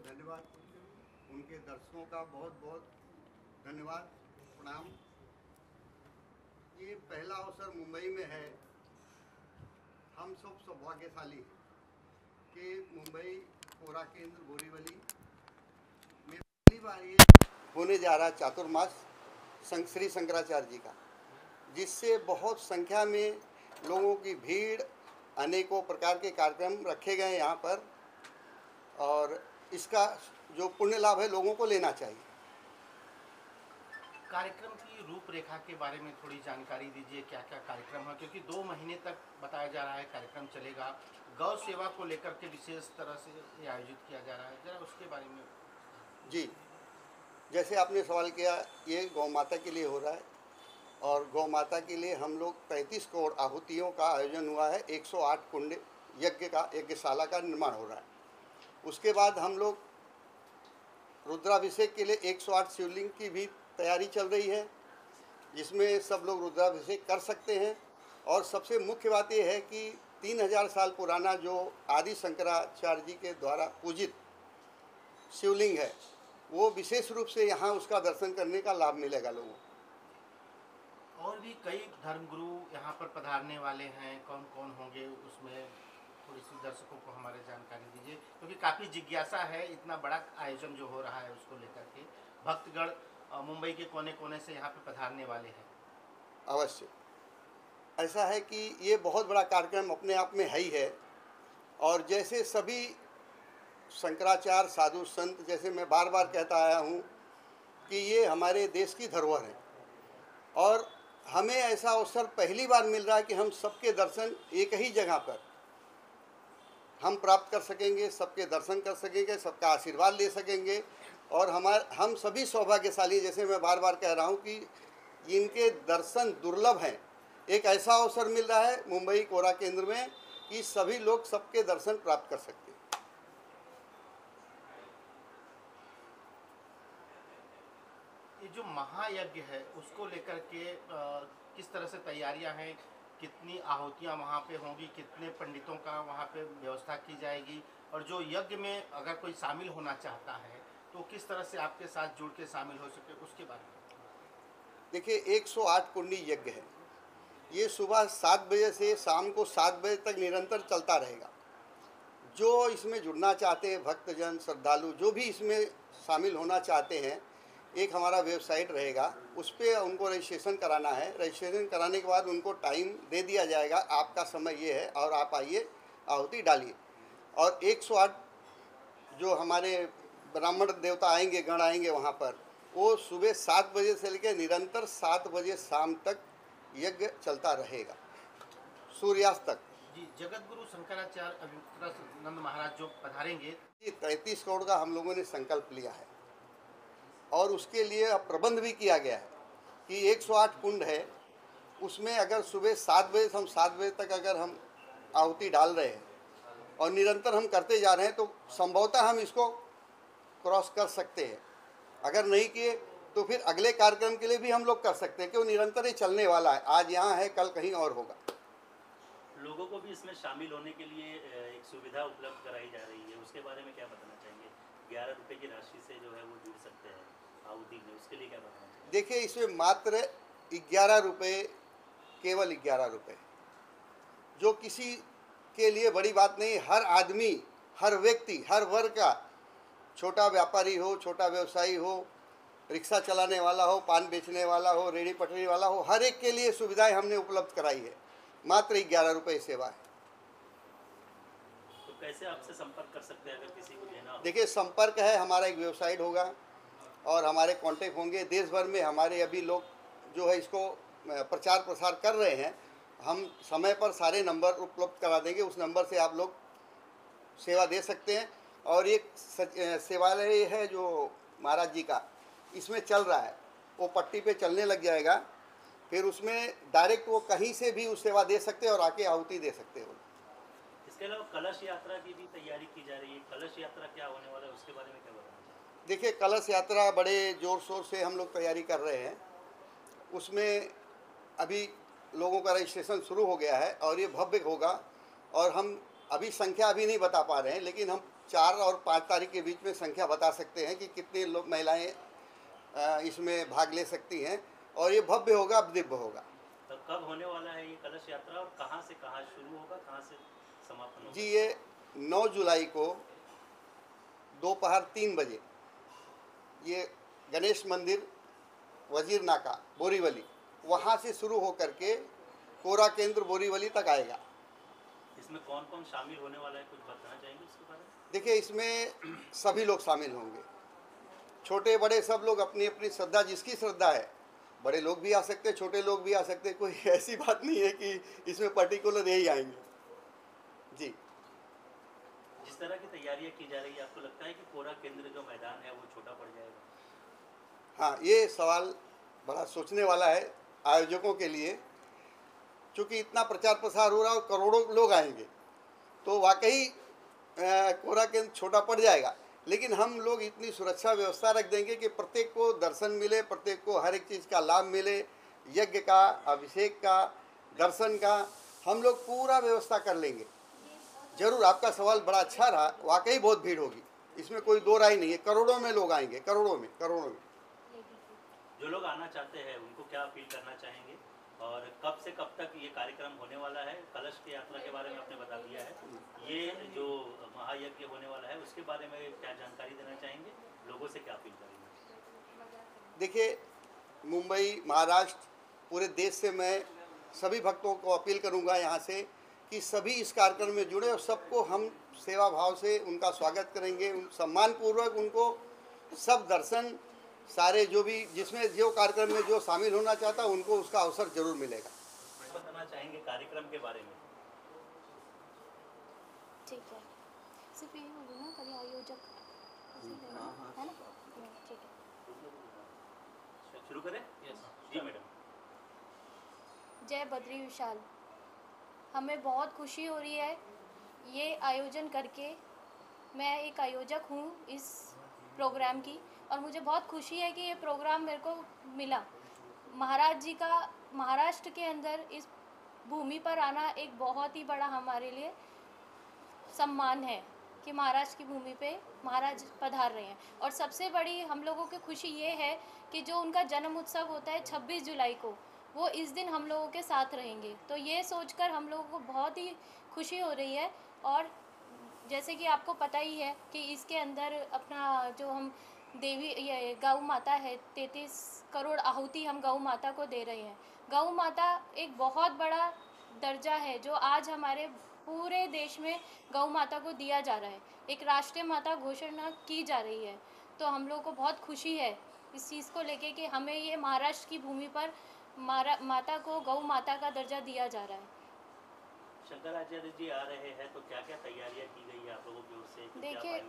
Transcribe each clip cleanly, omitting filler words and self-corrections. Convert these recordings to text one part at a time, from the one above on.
धन्यवाद। उनके दर्शकों का बहुत बहुत धन्यवाद, प्रणाम। ये पहला अवसर मुंबई में है। हम सब सौभाग्यशाली हैं कि मुंबई कोरा केंद्र बोरीवली में पहली बार ये होने जा रहा चातुर्मास श्री शंकराचार्य जी का, जिससे बहुत संख्या में लोगों की भीड़, अनेकों प्रकार के कार्यक्रम रखे गए यहाँ पर, और इसका जो पुण्य लाभ है लोगों को लेना चाहिए। कार्यक्रम की रूपरेखा के बारे में थोड़ी जानकारी दीजिए, क्या क्या कार्यक्रम है, क्योंकि 2 महीने तक बताया जा रहा है कार्यक्रम चलेगा। गौ सेवा को लेकर के विशेष तरह से ये आयोजित किया जा रहा है, जरा उसके बारे में। जी, जैसे आपने सवाल किया, ये गौ माता के लिए हो रहा है और गौ माता के लिए हम लोग 35 करोड़ आहुतियों का आयोजन हुआ है। 108 कुंड यज्ञशाला का निर्माण हो रहा है। उसके बाद हम लोग रुद्राभिषेक के लिए 108 शिवलिंग की भी तैयारी चल रही है, जिसमें सब लोग रुद्राभिषेक कर सकते हैं। और सबसे मुख्य बात यह है कि 3000 साल पुराना जो आदि शंकराचार्य जी के द्वारा पूजित शिवलिंग है, वो विशेष रूप से यहाँ उसका दर्शन करने का लाभ मिलेगा लोगों को। और भी कई धर्मगुरु यहाँ पर पधारने वाले हैं, कौन कौन होंगे उसमें थोड़ी सी दर्शकों को हमारे जानकारी दीजिए, क्योंकि काफ़ी जिज्ञासा है इतना बड़ा आयोजन जो हो रहा है उसको लेकर के। भक्तगण मुंबई के कोने कोने से यहाँ पे पधारने वाले हैं। अवश्य ऐसा है कि ये बहुत बड़ा कार्यक्रम अपने आप में है ही है। और जैसे सभी शंकराचार्य साधु संत, जैसे मैं बार बार कहता आया हूँ कि ये हमारे देश की धरोहर है, और हमें ऐसा अवसर पहली बार मिल रहा है कि हम सबके दर्शन एक ही जगह पर हम प्राप्त कर सकेंगे, सबके दर्शन कर सकेंगे, सबका आशीर्वाद ले सकेंगे। और हम सभी सौभाग्यशाली, जैसे मैं बार बार कह रहा हूँ कि इनके दर्शन दुर्लभ हैं। एक ऐसा अवसर मिल रहा है मुंबई कोरा केंद्र में कि सभी लोग सबके दर्शन प्राप्त कर सकते हैं। ये जो महायज्ञ है उसको लेकर के किस तरह से तैयारियां हैं, कितनी आहुतियां वहाँ पे होंगी, कितने पंडितों का वहाँ पे व्यवस्था की जाएगी, और जो यज्ञ में अगर कोई शामिल होना चाहता है तो किस तरह से आपके साथ जुड़ के शामिल हो सके, उसके बारे में। देखिए, 108 कुंडी यज्ञ है। ये सुबह 7 बजे से शाम को 7 बजे तक निरंतर चलता रहेगा। जो इसमें जुड़ना चाहते हैं, भक्तजन, श्रद्धालु जो भी इसमें शामिल होना चाहते हैं, एक हमारा वेबसाइट रहेगा, उस पर उनको रजिस्ट्रेशन कराना है। रजिस्ट्रेशन कराने के बाद उनको टाइम दे दिया जाएगा, आपका समय ये है और आप आइए, आहुति डालिए। और 108 जो हमारे ब्राह्मण देवता आएंगे, गण आएंगे वहाँ पर, वो सुबह 7 बजे से लेकर निरंतर 7 बजे शाम तक यज्ञ चलता रहेगा, सूर्यास्त तक। जी, जगत गुरु शंकराचार्य अभिमुक्तानंद महाराज जो पधारेंगे, ये 33 करोड़ का हम लोगों ने संकल्प लिया है, और उसके लिए अब प्रबंध भी किया गया है कि 108 कुंड है, उसमें अगर सुबह 7 बजे से हम 7 बजे तक अगर हम आहुति डाल रहे हैं और निरंतर हम करते जा रहे हैं, तो संभवतः हम इसको क्रॉस कर सकते हैं। अगर नहीं किए तो फिर अगले कार्यक्रम के लिए भी हम लोग कर सकते हैं, क्योंकि निरंतर ये चलने वाला है। आज यहाँ है, कल कहीं और होगा। लोगों को भी इसमें शामिल होने के लिए एक सुविधा उपलब्ध कराई जा रही है, उसके बारे में क्या बताना चाहेंगे? 11 रुपये की राशि से जो है वो जुड़ सकते हैं आहुति में, उसके लिए क्या बताना चाहेंगे? देखिए, इसमें मात्र 11 रुपये, केवल 11 रुपये, जो किसी के लिए बड़ी बात नहीं। हर आदमी, हर व्यक्ति, हर वर्ग का, छोटा व्यापारी हो, छोटा व्यवसायी हो, रिक्शा चलाने वाला हो, पान बेचने वाला हो, रेहड़ी पटरी वाला हो, हर एक के लिए सुविधाएं हमने उपलब्ध कराई है। मात्र 11 रुपये सेवा है। तो कैसे आपसे संपर्क कर सकते हैं अगर किसी को देना हो? देखिए, संपर्क है, हमारा एक वेबसाइट होगा और हमारे कांटेक्ट होंगे। देश भर में हमारे अभी लोग जो है इसको प्रचार प्रसार कर रहे हैं। हम समय पर सारे नंबर उपलब्ध करा देंगे, उस नंबर से आप लोग सेवा दे सकते हैं। और एक सेवालय है जो महाराज जी का इसमें चल रहा है, वो पट्टी पे चलने लग जाएगा, फिर उसमें डायरेक्ट वो कहीं से भी उस सेवा दे सकते हैं और आके आहुति दे सकते हैं। इसके अलावा कलश यात्रा की भी तैयारी की जा रही है, कलश यात्रा क्या होने वाला है, उसके बारे में क्या बताना? देखिए, कलश यात्रा बड़े ज़ोर शोर से हम लोग तैयारी कर रहे हैं। उसमें अभी लोगों का रजिस्ट्रेशन शुरू हो गया है और ये भव्य होगा। और हम अभी संख्या अभी नहीं बता पा रहे हैं, लेकिन हम 4 और 5 तारीख के बीच में संख्या बता सकते हैं कि कितने लोग महिलाएं इसमें भाग ले सकती हैं, और ये भव्य होगा, दिव्य होगा। तो कब होने वाला है ये कलश यात्रा और कहाँ से कहाँ शुरू होगा, कहाँ से समापन होगा? जी, ये 9 जुलाई को दोपहर 3 बजे ये गणेश मंदिर वजीर नाका बोरीवली, वहाँ से शुरू होकर के कोरा केंद्र बोरीवली तक आएगा। इसमें कौन कौन शामिल होने वाला है, कुछ बताना चाहेंगे उसके बारे में? देखिए, इसमें सभी लोग शामिल होंगे, छोटे बड़े सब लोग, अपनी अपनी श्रद्धा, जिसकी श्रद्धा है, बड़े लोग भी आ सकते हैं, छोटे लोग भी आ सकते हैं, कोई ऐसी बात नहीं है कि इसमें पर्टिकुलर यही आएंगे। जी, जिस तरह की तैयारियां की जा रही है, आपको लगता है कि कोरा केंद्र जो मैदान है वो छोटा पड़ जाएगा? हाँ, ये सवाल बड़ा सोचने वाला है आयोजकों के लिए, क्योंकि इतना प्रचार प्रसार हो रहा है और करोड़ों लोग आएंगे, तो वाकई कोरा केंद्र छोटा पड़ जाएगा। लेकिन हम लोग इतनी सुरक्षा व्यवस्था रख देंगे कि प्रत्येक को दर्शन मिले, प्रत्येक को हर एक चीज़ का लाभ मिले, यज्ञ का, अभिषेक का, दर्शन का, हम लोग पूरा व्यवस्था कर लेंगे। जरूर, आपका सवाल बड़ा अच्छा रहा, वाकई बहुत भीड़ होगी, इसमें कोई दो राय नहीं है, करोड़ों में लोग आएंगे, करोड़ों में। जो लोग आना चाहते हैं उनको क्या अपील करना चाहेंगे, और कब से कब तक ये कार्यक्रम होने वाला है? कलश की यात्रा के बारे में आपने बता दिया है, ये जो महायज्ञ होने वाला है उसके बारे में क्या जानकारी देना चाहेंगे, लोगों से क्या अपील करेंगे? देखिए, मुंबई, महाराष्ट्र, पूरे देश से मैं सभी भक्तों को अपील करूंगा यहाँ से कि सभी इस कार्यक्रम में जुड़े, और सबको हम सेवा भाव से उनका स्वागत करेंगे, सम्मानपूर्वक उनको सब दर्शन, सारे जो भी जिसमें जो कार्यक्रम में जो शामिल होना चाहता है उनको उसका अवसर जरूर मिलेगा। बताना चाहेंगे कार्यक्रम के बारे में? ठीक है, सिर्फ यही बोलूँ ना, कभी आयोजक है ना, ठीक है, शुरू करें? जी मैडम। जय बद्री विशाल। हमें बहुत खुशी हो रही है ये आयोजन करके। मैं एक आयोजक हूँ इस प्रोग्राम की, और मुझे बहुत खुशी है कि ये प्रोग्राम मेरे को मिला। महाराज जी का महाराष्ट्र के अंदर इस भूमि पर आना एक बहुत ही बड़ा हमारे लिए सम्मान है कि महाराष्ट्र की भूमि पे महाराज पधार रहे हैं। और सबसे बड़ी हम लोगों की खुशी ये है कि जो उनका जन्म उत्सव होता है 26 जुलाई को, वो इस दिन हम लोगों के साथ रहेंगे। तो ये सोचकर हम लोगों को बहुत ही खुशी हो रही है। और जैसे कि आपको पता ही है कि इसके अंदर अपना जो हम देवी ये गौ माता है, 33 करोड़ आहुति हम गौ माता को दे रहे हैं। गौ माता एक बहुत बड़ा दर्जा है जो आज हमारे पूरे देश में गौ माता को दिया जा रहा है, एक राष्ट्रीय माता घोषणा की जा रही है। तो हम लोग को बहुत खुशी है इस चीज़ को लेके कि हमें ये महाराष्ट्र की भूमि पर माता को गौ माता का दर्जा दिया जा रहा है। शंकराचार्य जी आ रहे हैं, तो क्या क्या तैयारियां की गई है आप लोगों की ओर से? देखिए,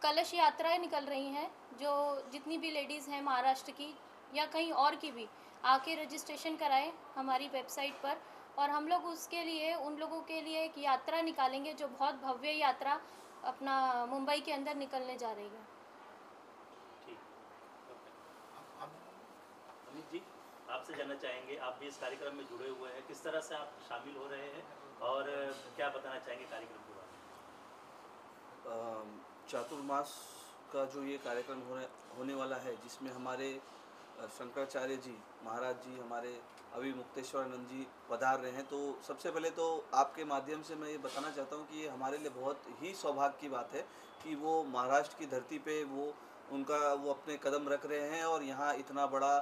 कलश यात्राएं निकल रही हैं, जो जितनी भी लेडीज़ हैं महाराष्ट्र की या कहीं और की भी आके रजिस्ट्रेशन कराएं हमारी वेबसाइट पर, और हम लोग उसके लिए उन लोगों के लिए एक यात्रा निकालेंगे जो बहुत भव्य यात्रा अपना मुंबई के अंदर निकलने जा रही है। अमित जी, आपसे जानना चाहेंगे, आप भी इस कार्यक्रम में जुड़े हुए हैं, किस तरह से आप शामिल हो रहे हैं और क्या बताना चाहेंगे कार्यक्रम के बारे में? चातुर्मास का जो ये कार्यक्रम होने वाला है, जिसमें हमारे शंकराचार्य जी महाराज जी, हमारे अभी मुक्तेश्वरानंद जी पधार रहे हैं, तो सबसे पहले तो आपके माध्यम से मैं ये बताना चाहता हूँ कि ये हमारे लिए बहुत ही सौभाग्य की बात है कि वो महाराष्ट्र की धरती पे वो अपने कदम रख रहे हैं और यहाँ इतना बड़ा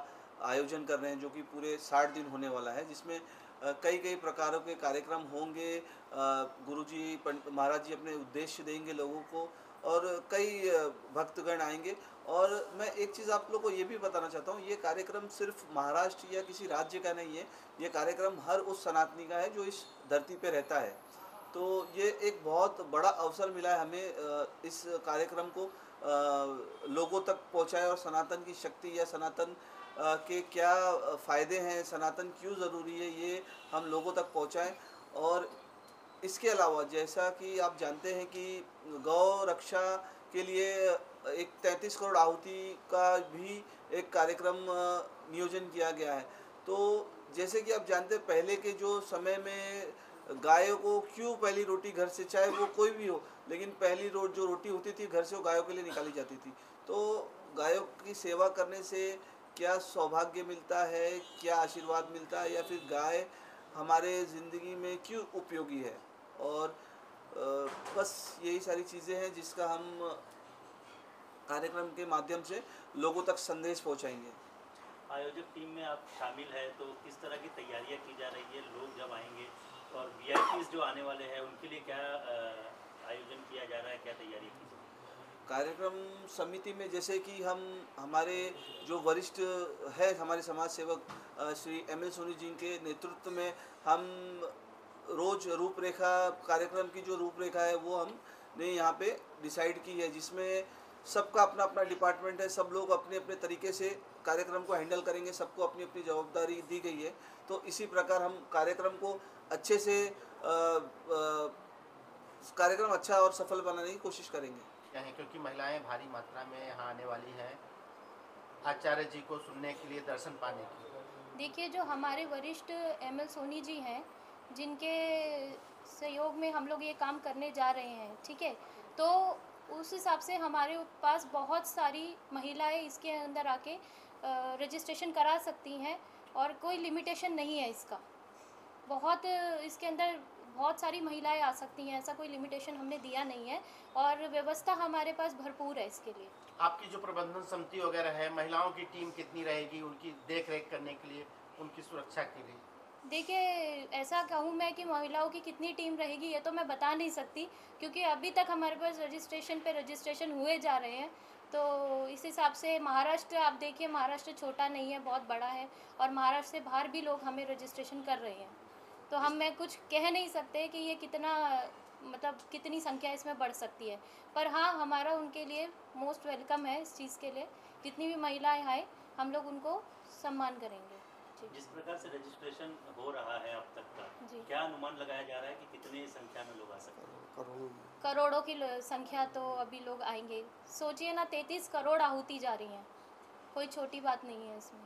आयोजन कर रहे हैं, जो कि पूरे 60 दिन होने वाला है, जिसमें कई प्रकारों के कार्यक्रम होंगे। गुरुजी महाराज जी अपने उद्देश्य देंगे लोगों को, और कई भक्तगण आएंगे। और मैं एक चीज़ आप लोगों को ये भी बताना चाहता हूँ, ये कार्यक्रम सिर्फ महाराष्ट्र या किसी राज्य का नहीं है, ये कार्यक्रम हर उस सनातनी का है जो इस धरती पे रहता है। तो ये एक बहुत बड़ा अवसर मिला है हमें इस कार्यक्रम को लोगों तक पहुँचाए, और सनातन की शक्ति या सनातन के क्या फ़ायदे हैं, सनातन क्यों ज़रूरी है, ये हम लोगों तक पहुँचाएं। और इसके अलावा जैसा कि आप जानते हैं कि गौ रक्षा के लिए एक 33 करोड़ आहुति का भी एक कार्यक्रम नियोजन किया गया है। तो जैसे कि आप जानते हैं, पहले के जो समय में गायों को क्यों पहली रोटी घर से, चाहे वो कोई भी हो, लेकिन पहली जो रोटी होती थी घर से वो गायों के लिए निकाली जाती थी। तो गायों की सेवा करने से क्या सौभाग्य मिलता है, क्या आशीर्वाद मिलता है, या फिर गाय हमारे ज़िंदगी में क्यों उपयोगी है। और बस यही सारी चीज़ें हैं जिसका हम कार्यक्रम के माध्यम से लोगों तक संदेश पहुंचाएंगे। आयोजक टीम में आप शामिल हैं, तो किस तरह की तैयारियां की जा रही है लोग जब आएंगे, और वीआईपीज़ जो आने वाले हैं उनके लिए क्या आयोजन किया जा रहा है, क्या तैयारी की जा रही है? कार्यक्रम समिति में जैसे कि हम हमारे जो वरिष्ठ है, हमारे समाज सेवक श्री एम एल सोनी जी के नेतृत्व में हम रोज रूपरेखा, कार्यक्रम की जो रूपरेखा है वो हमने यहाँ पे डिसाइड की है, जिसमें सबका अपना अपना डिपार्टमेंट है, सब लोग अपने अपने तरीके से कार्यक्रम को हैंडल करेंगे, सबको अपनी अपनी जवाबदारी दी गई है। तो इसी प्रकार हम कार्यक्रम को अच्छे से कार्यक्रम अच्छा और सफल बनाने की कोशिश करेंगे। क्या है, क्योंकि महिलाएं भारी मात्रा में यहाँ आने वाली हैं आचार्य जी को सुनने के लिए, दर्शन पाने के लिए। देखिए, जो हमारे वरिष्ठ एम एल सोनी जी हैं, जिनके सहयोग में हम लोग ये काम करने जा रहे हैं, ठीक है, तो उस हिसाब से हमारे पास बहुत सारी महिलाएं इसके अंदर आके रजिस्ट्रेशन करा सकती हैं और कोई लिमिटेशन नहीं है इसका। बहुत इसके अंदर बहुत सारी महिलाएं आ सकती हैं, ऐसा कोई लिमिटेशन हमने दिया नहीं है और व्यवस्था हमारे पास भरपूर है इसके लिए। आपकी जो प्रबंधन समिति वगैरह है, महिलाओं की टीम कितनी रहेगी उनकी देख रेख करने के लिए, उनकी सुरक्षा के लिए? देखिए, ऐसा कहूँ मैं कि महिलाओं की कितनी टीम रहेगी ये तो मैं बता नहीं सकती, क्योंकि अभी तक हमारे पास रजिस्ट्रेशन पे रजिस्ट्रेशन हुए जा रहे हैं। तो इस हिसाब से महाराष्ट्र, आप देखिए, महाराष्ट्र छोटा नहीं है, बहुत बड़ा है, और महाराष्ट्र से बाहर भी लोग हमें रजिस्ट्रेशन कर रहे हैं। तो हम मैं कुछ कह नहीं सकते कि ये कितना, मतलब कितनी संख्या इसमें बढ़ सकती है, पर हाँ, हमारा उनके लिए मोस्ट वेलकम है इस चीज़ के लिए। जितनी भी महिलाएं आए, हम लोग उनको सम्मान करेंगे। जिस प्रकार से रजिस्ट्रेशन हो रहा है अब तक का, जी। क्या अनुमान लगाया जा रहा है कि कितने संख्या में लोग आ सकते हैं? करोड़ों करोड़ों की संख्या तो अभी लोग आएंगे। सोचिए ना, 33 करोड़ आहुति जा रही हैं, कोई छोटी बात नहीं है इसमें।